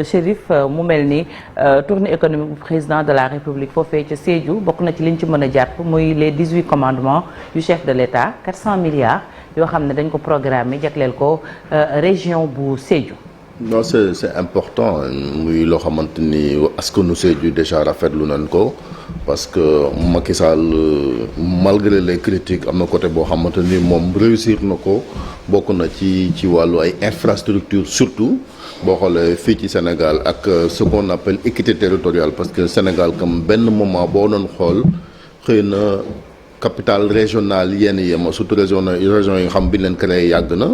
Chérif mu mel ni tournée économique bu président de la République foofee ca Sédhiou bokk na ci liñ ci mën a jàpp muy les 18 commandements du chef de l'État 400 milliards yoo xam ne dañ ko programmé jagleel ko région bu Sédhiou. non c'est important muy loo xamante ni askanu Sédhiou déjà rafetlu nañ ko parce que Macky Sall malgré les critiques am na côté boo xamante ni moom réussir na ko bokk na ci wàllu ay infrastructures surtout boo xoolee fii ci Sénégal ak ce qu'on appelle équité territoriale parce que Sénégal comme benn moment boo doon xool xëy na capital régional yenn yema surtout région yi nga xam bi leen créé yàgg na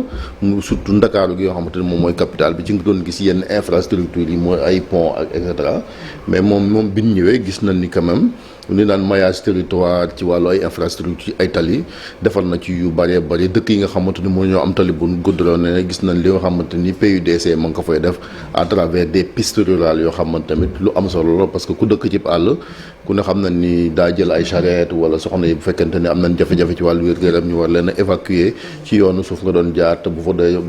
surtout Ndakaaru gi yoo xamante ne moom mooy capital bi ci nga doon gis yenn infrastructure yi mooy ay pont ak et cetera mais moom bi ñu ñëwee gis nañ ni quand même li naan maillage territoire ci wàllu ay infrastructure ay tali defal na ci yu bëree bëri dëkk yi nga xamante ni mënuñoo am tali bu goudronné gis nañ li nga xamante ni PUDC ma nga ko fay def à travers des pistes rurales yoo xamante tamit lu am solo la parce que ku dëkk ci àll ku ne xam na ni daa jël ay charrette wala soxna yi bu fekkente ni am nañ jafe-jafe ci wàllu wér-gu-yaram ñu war leen a évacuer ci yoonu suuf nga doon jaar te bu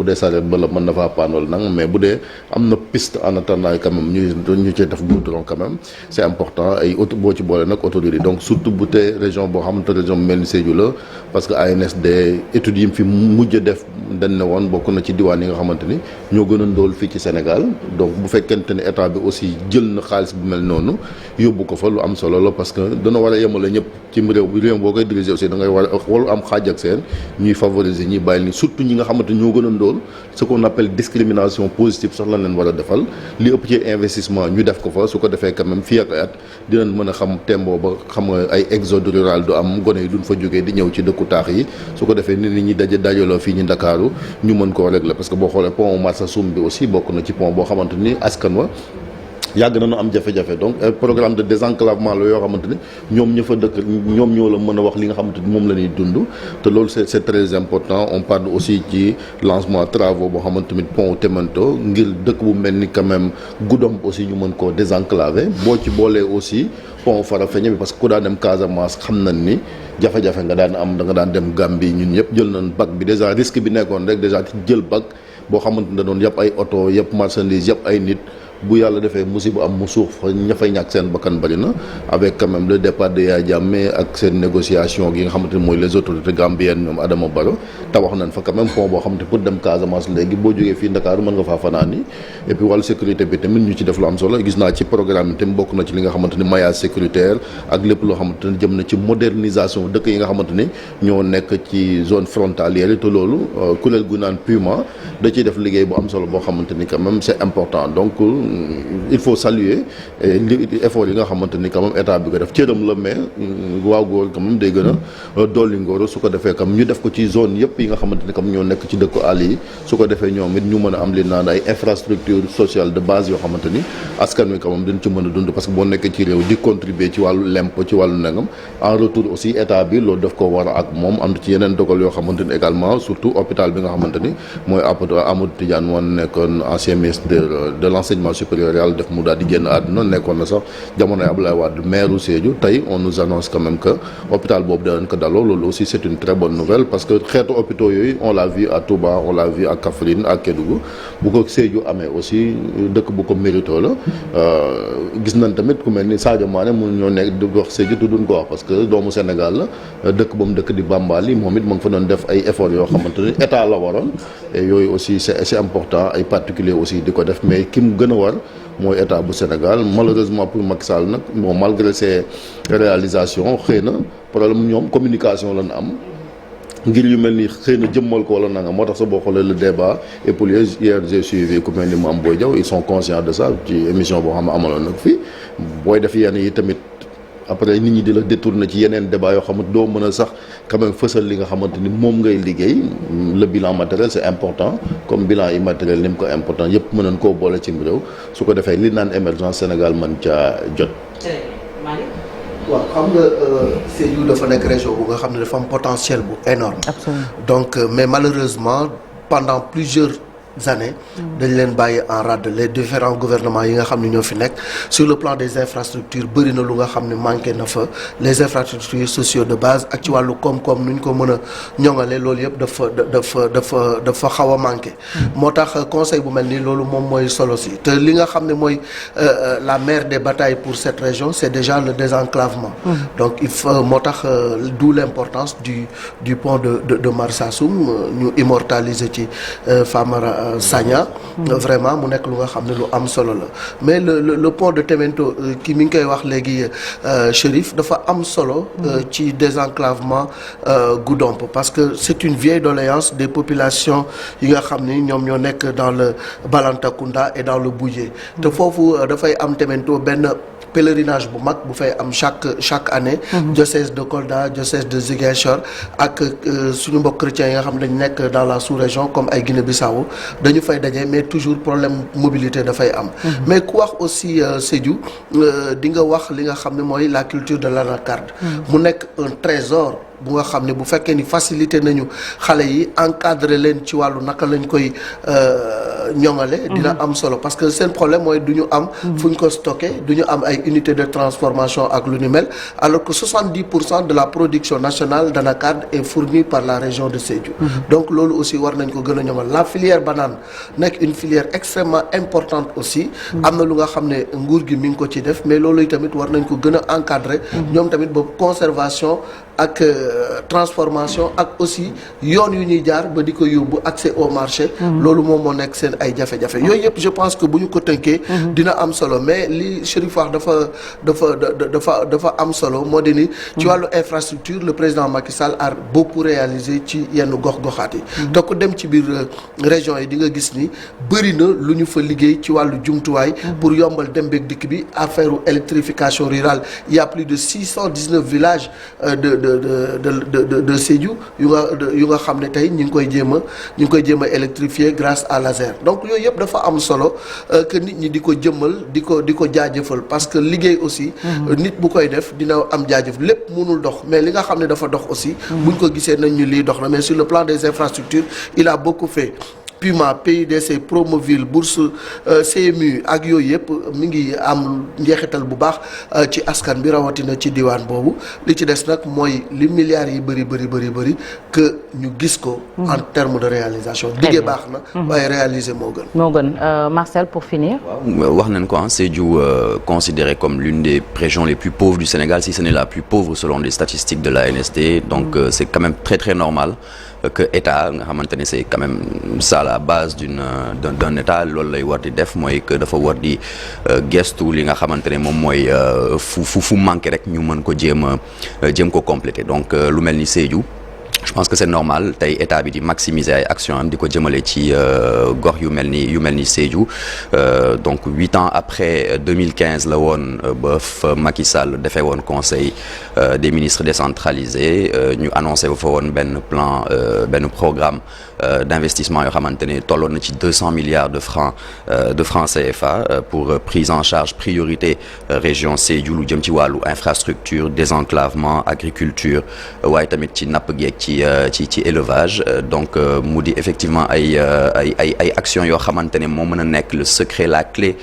dee charrette ba la mën na faa paan wala nang mais bu dee am na piste en attendant quand même ñu ci def goudron quand même c'est important ay auto boo ci boole nag autorité donc surtout bu tee région boo xamante région bu mel ni Sédhiou la parce que ANSD études yi mu fi mujj def dañ ne woon bokk na ci diwaan yi nga xamante ni ñoo gën a ndóol fii ci Sénégal donc bu fekkente ne état bi aussi jël na xaalis bu mel noonu yóbbu ko fa lu am solo la parce que dana war a yemale ñëpp ci réew boo koy diriger aussi da ngay war a walu am xaaj ak seen ñuy favoriser ñuy bàyyi ni surtout ñi nga xamante ñoo gën a ndóol ce qu'on appelle discrimination positive sax lañ leen war a defal li ëpp ci investissement ñu def ko fa su ko defee quand même fii ak at dinañ mën a xam tembo ba xam nga ay exode rural du am gone yi duñ fa jógee di ñëw ci dëkku taax yi su ko defee nit ñi dajaloo fii ñu Ndakaaru ñu mën koo régler parce que boo xoolee pont Marsassoum bi aussi bokk na ci pont boo xamante ni askan wa yàgg nañu am jafe-jafe donc programme de désenclavement la yoo xamante ni ñoom ña fa dëkk ñoom ñoo la mën a wax li nga xamante ni moom la ñuy dund te loolu c'est très important on parle aussi ci lancement travaux boo xamante ni pont Témento ngir dëkk bu mel ni quand même Goudomp aussi ñu mën koo désenclaver boo ci boolee aussi pont Farafenni bi parce que ku daan dem Casamance xam nañ ni jafe-jafe nga daan am da nga daan dem Gambie ñun ñëpp jël nañ bac bi déjà risque bi nekkoon rek déjà ci jël bac boo xamante ni da doon yëpp ay oto yëpp marchandise yëpp ay nit bu yàlla defee musiba am mu suux fa ña fay ñàkk seen bakkan bari na avec quand même le départ de Yaya Jammeh ak seen négociation gi nga xamante ni mooy les autorités gambiennes ñoom Adama Barrow tabax nañ fa quand même pont boo xamante pour dem Casamance léegi boo jógee fii Ndakaaru mën nga faa fanaan yi et puis wàllu sécurité bi tamit ñu ci def lu am solo gis naa ci programme bi tamit bokk na ci li nga xamante ni maillage sécuritaire ak lépp loo xamante ni jëm na ci modernisation dëkk yi nga xamante ni ñoo nekk ci zone frontalière yi te loolu kuréel gu naan Puma da ciy def liggéey bu am solo boo xamante ni quand même c'est important donc il faut saluer effort yi nga xamante ni quand même état bi ko def cëram la mais waaw góor quand même day gën a dolli ngóor su ko defee comme ñu def ko ci zone yëpp yi nga xamante ni comme ñoo nekk ci dëkku àll yi su ko defee ñoom it ñu mën a am li naan ay infrastructure sociale de base yoo xamante ni askan wi quand même dañ ci mën a dund parce que boo nekkee ci réew di contribuer ci wàllu l'impôt ci wàllu nangam en retour aussi état bi loolu daf ko war a ak moom am ci yeneen dogal yoo xamante ni également surtout hôpital bi nga xamante ni mooy Amadou Tidiane woon nekkoon ancien ministre de l'enseignement supérieur yàlla def mu daal di génn àdduna nekkoon na sax jamonoy Abdoulaye Wade maire u Sédhiou tey on nous annonce quand même que hôpital boobu danañ ko daloo loolu aussi c'est une très bonne nouvelle parce que xeetu hôpitaux yooyu on l'a vu à Touba on l'a vu à Kaffrine à Kédougou bu ko Sédhiou amee aussi dëkk bu ko mérito la gis nañ tamit ku mel ni Sadio Mané mun ñoo nekk di wax Sédhiou te duñ ko wax parce que doomu Sénégal la dëkk ba mu dëkk di Bambali moom it ma nga fa doon def ay efforts yoo xamante ni état la waroon et yooyu aussi c'est important ay particuliers aussi di ko def mais ki mu gën a war mooy état bu Sénégal malheureusement pour Macky Sall nag bon malgré ses réalisations xëy na problème ñoom communication lañ am ngir yu mel ni xëy na jëmmal ko wala nanga moo tax sa boo xoolee le débat et pour hier j'ai suivi ku mel ni Mame Boye Diaw ils sont conscients de ça ci émission boo xam ne amaloon nag fii booy def yenn yi tamit après nit ñi di la détourner ci yeneen débat yoo xamante doo mën a sax quand même fësal li nga xamante ni moom ngay liggéey le bilan matériel c'est important comme bilan immatériel ni mu ko important yëpp mën nañ koo boole ci réew su ko defee li naan émergence Sénégal mën caa jot. waaw xam nga Sédhiou dafa nekk région bu nga xam ne dafa am potentiel bu énorme. Absolument. Donc mais malheureusement pendant plusieurs années dañ leen bàyyi en rade les différents gouvernements yi nga xam ne ñoo fi nekk sur le plan des infrastructures bëri na lu nga xam ne manqué na fa les infrastructures sociaux de base ak ci wàllu koom-koom nu ñu ko mën a ñoŋale loolu yëpp dafa xaw a manqué moo tax conseil bu mel nii loolu moom mooy solo si te li nga xam ne mooy la mère des batailles pour cette région c'est déjà le désenclavement donc il faut moo tax d'où l'importance du pont de Marsassoum ñu immortaliser ci Famara Sagna vraiment mu nekk lu nga xam ne lu am solo la mais le pont de Témento ki mi ngi koy wax léegi Chérif dafa am solo ci désenclavement Goudomp parce que c'est une vieille doléance des populations yi nga xam ni ñoom ñoo nekk dans le Balantacounda et dans le Boudjé te foofu dafay am Témento benn pèlerinage bu mag bu fay am chaque année diocèse de Kolda diocèse de Ziguinchor ak suñu mbokk chrétiens yi nga xam ne dañu nekk dans la sous-région comme ay Guinée-Bissau dañu fay daje mais toujours problème mobilité dafay am mais ku wax aussi Sédhiou di nga wax li nga xam ne mooy la culture de l'anacarde mu nekk un trésor bu nga xam ne bu fekkee ni facilité nañu xale yi encadrer leen ci wàllu naka lañ koy ñoŋale dina am solo parce que seen problème mooy du ñu am fu ñu ko stocké du ñu am ay unité de transformation ak lu ni mel alors que 70% de la production nationale d'anacarde est fournie par la région de Sédhiou donc loolu aussi war nañ ko gën a ñoŋal la filière banane nekk une filière extrêmement importante aussi am na lu nga xam ne nguur gi mi ngi ko ci def mais loolu tamit war nañ ko gën a encadrer ñoom tamit ba conservation ak transformation ak aussi yoon yu ñuy jaar ba di ko yóbbu accès au marché loolu moom moo nekk seen ay jafe-jafe yooyu yëpp je pense que bu ñu ko tënkee dina am solo mais li Chérif wax dafa am solo moo di ni ci wàllu infrastructure le président Macky Sall a beaucoup réalisé ci yenn gox-goxaat yi te ku dem ci biir région yi di nga gis ni bëri na lu ñu fa liggéey ci wàllu jumtuwaay pour yombal dem beeg dikk bi affaire électrification rurale il y a plus de 619 villages de Sédhiou yu nga xam ne tey ñu ngi koy jéem a électrifier grâce à laser donc yooyu yëpp dafa am solo que nit ñi di ko jëmmal di ko jaajëfal parce que liggéey aussi nit bu koy def dina am jaajëf lépp mënul dox mais li nga xam ne dafa dox aussi buñ ko gisee nañ ñu lii dox na mais sur le plan des infrastructures il a beaucoup fait Puma PUDC Promoville bourse CMU ak yooyu yëpp mi ngi am njeexital bu baax ci askan bi rawatina ci diwaan boobu li ci des nag mooy li milliards yi bëri que ñu gis ko en termes de réalisation liggéey baax na waaye réaliser moo gën Marcel pour finir wax nañ ko Sédhiou considéré comme l'une des régions les plus pauvres du Sénégal si ce n'est la plus pauvre selon les statistiques de l'ANSD donc c'est quand même très très normal que état nga xamante ne c'est quand même ça la base d'un état loolu lay war di def mooy que dafa war di gestu li nga xamante ne moom mooy fu manqué rek ñu mën ko jéem ko compléter donc lu mel ni Sédhiou je pense que c'est normal tey état bi di maximiser ay actions am di ko jëmale ci gox yu mel ni Sédhiou donc 8 ans après 2015 la woon ba fa Macky Sall defee woon conseil des ministres décentralisé ñu annoncé fa woon benn programme d'investissement yoo xamante ne tolloon na ci 200 milliards de francs CFA pour prise en charge priorité région Sédhiou lu jëm ci wàllu infrastructure désenclavement agriculture waaye tamit ci napp geeg ci élevage donc mu di effectivement ay actions yoo xamante ne moo mën a nekk le secret la clé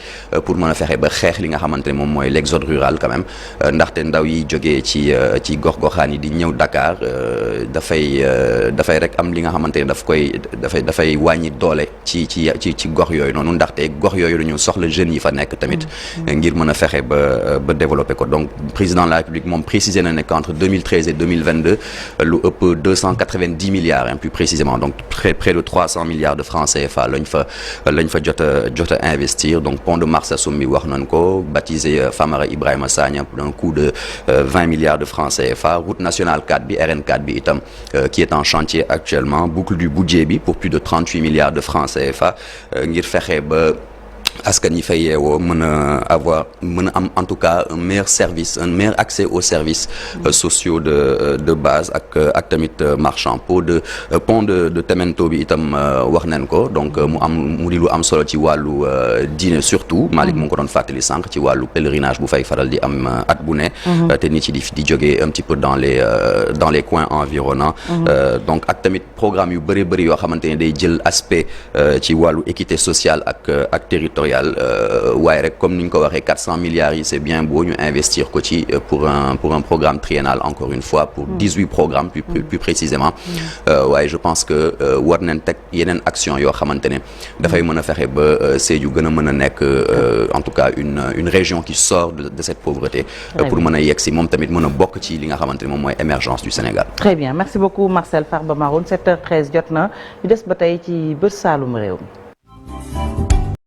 pour mën a fexe ba xeex li nga xamante ne moom mooy l'exode rural quand même ndaxte ndaw yi jógee ci gox-goxaan yi di ñëw Dakar dafay rek am li nga xamante ne dafay wàññi doole ci gox yooyu noonu ndaxte gox yooyu dañu soxla jeunes yi fa nekk tamit ngir mën a fexe ba développer ko donc président de la République moom précisé na ne qu'entre 2013 et 2022 lu ëpp 290 milliards plus précisément donc près de 300 milliards de francs CFA lañ fa jot a investir donc pont de Marsassoum bi wax nañ ko baptisé Famara Ibrahima Sagna pour un coût de 20 milliards de francs CFA route nationale 4 bi RN4 bi itam qui est en chantier actuellement boucle du Boudjé bi pour plus de 38 milliards de francs CFA ngir fexe ba askan ñi fay yeewoo mën a am en tout cas un meilleur service, un meilleur accès aux services sociaux de base ak tamit marchand pont de Temento bi itam wax nañ ko donc mu di lu am solo ci wàllu diine surtout Malick mu ngi ko doon fàttali sànq ci wàllu pèlerinage bu fay faral di am at bu ne te nit yi di jógee un petit peu dans les coins environnants donc ak tamit programme yu bëri yoo xamante ne day jël aspect ci wàllu équité sociale ak territoriale waaye rek comme ni ñu ko waxee 400 milliards yi c'est bien beau ñu investir ko ci pour un programme triennal encore une fois pour 18 programmes plus précisément waaye je pense que war nañ teg yeneen action yoo xamante ne dafay mën a fexe ba Sédhiou gën a mën a nekk en tout cas une région qui sort de cette pauvreté pour mën a yegg si moom tamit mën a bokk ci li nga xamante ne moom mooy émergence du Sénégal. Très bien merci beaucoup Marcel Farba Maroun 7h13 jot na ñu des ba tey ci bët Saalum réew mi